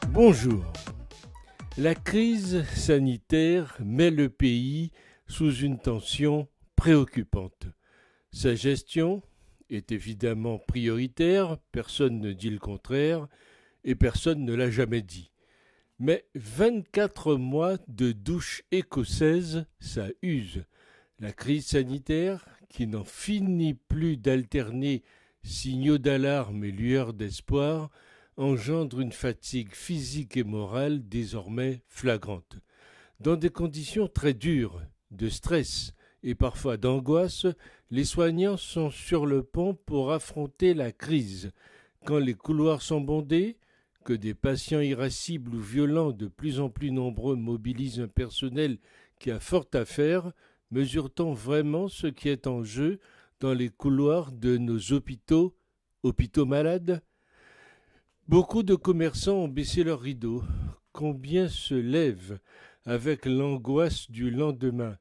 Bonjour. La crise sanitaire met le pays sous une tension préoccupante. Sa gestion est évidemment prioritaire, personne ne dit le contraire, et personne ne l'a jamais dit. Mais 24 mois de douche écossaise, ça use. La crise sanitaire, qui n'en finit plus d'alterner signaux d'alarme et lueurs d'espoir, engendre une fatigue physique et morale désormais flagrante. Dans des conditions très dures, de stress et parfois d'angoisse, les soignants sont sur le pont pour affronter la crise. Quand les couloirs sont bondés, que des patients irascibles ou violents de plus en plus nombreux mobilisent un personnel qui a fort à faire, mesure-t-on vraiment ce qui est en jeu dans les couloirs de nos hôpitaux malades ? Beaucoup de commerçants ont baissé leurs rideaux. Combien se lèvent avec l'angoisse du lendemain ?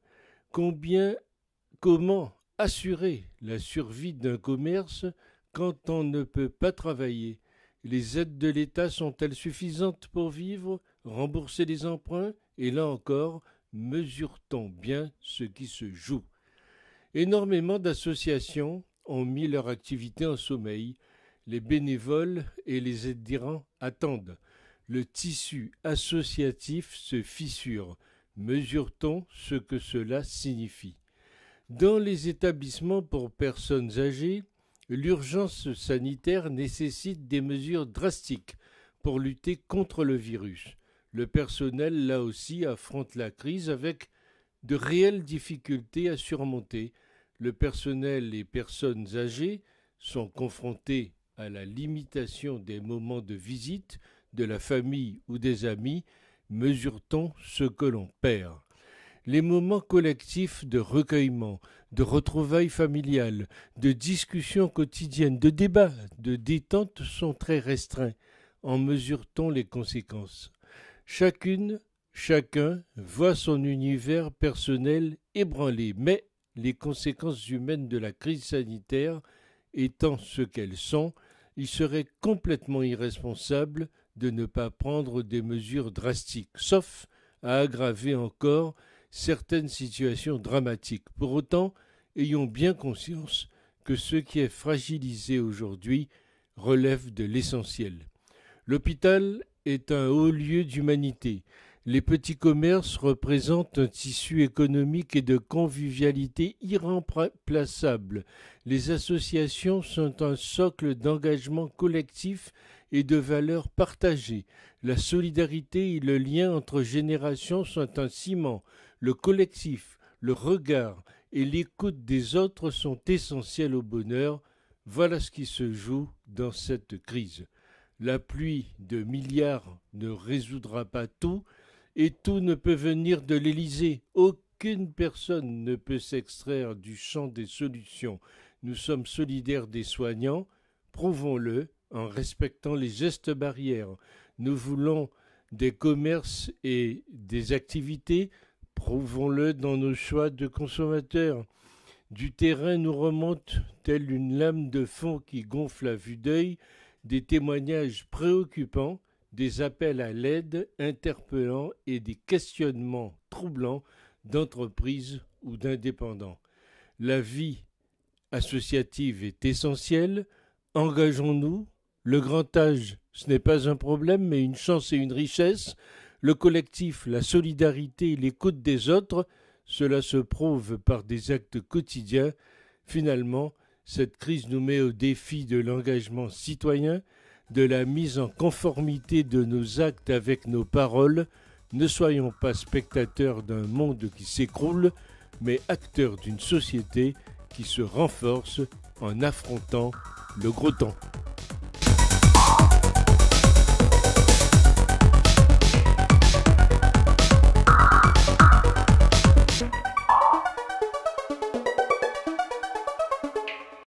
Comment assurer la survie d'un commerce quand on ne peut pas travailler ? Les aides de l'État sont-elles suffisantes pour vivre, rembourser les emprunts ? Et là encore, mesure-t-on bien ce qui se joue ? Énormément d'associations ont mis leur activité en sommeil. Les bénévoles et les aidants attendent. Le tissu associatif se fissure. Mesure-t-on ce que cela signifie ? Dans les établissements pour personnes âgées, l'urgence sanitaire nécessite des mesures drastiques pour lutter contre le virus. Le personnel, là aussi, affronte la crise avec de réelles difficultés à surmonter. Le personnel et personnes âgées sont confrontés à la limitation des moments de visite de la famille ou des amis, mesure-t-on ce que l'on perd ? Les moments collectifs de recueillement, de retrouvailles familiales, de discussions quotidiennes, de débats, de détente sont très restreints. En mesure-t-on les conséquences ? Chacun voit son univers personnel ébranlé, mais les conséquences humaines de la crise sanitaire étant ce qu'elles sont, il serait complètement irresponsable de ne pas prendre des mesures drastiques, sauf à aggraver encore certaines situations dramatiques. Pour autant, ayons bien conscience que ce qui est fragilisé aujourd'hui relève de l'essentiel. L'hôpital est un haut lieu d'humanité. Les petits commerces représentent un tissu économique et de convivialité irremplaçable. Les associations sont un socle d'engagement collectif et de valeurs partagées. La solidarité et le lien entre générations sont un ciment. Le collectif, le regard et l'écoute des autres sont essentiels au bonheur. Voilà ce qui se joue dans cette crise. La pluie de milliards ne résoudra pas tout, et tout ne peut venir de l'Élysée. Aucune personne ne peut s'extraire du champ des solutions. Nous sommes solidaires des soignants, prouvons-le en respectant les gestes barrières. Nous voulons des commerces et des activités, prouvons-le dans nos choix de consommateurs. Du terrain nous remontent, telle une lame de fond qui gonfle à vue d'œil, des témoignages préoccupants, des appels à l'aide interpellants et des questionnements troublants d'entreprises ou d'indépendants. La vie associative est essentielle. Engageons-nous. Le grand âge, ce n'est pas un problème, mais une chance et une richesse. Le collectif, la solidarité et l'écoute des autres, cela se prouve par des actes quotidiens. Finalement, cette crise nous met au défi de l'engagement citoyen, de la mise en conformité de nos actes avec nos paroles. Ne soyons pas spectateurs d'un monde qui s'écroule, mais acteurs d'une société qui se renforce en affrontant le gros temps.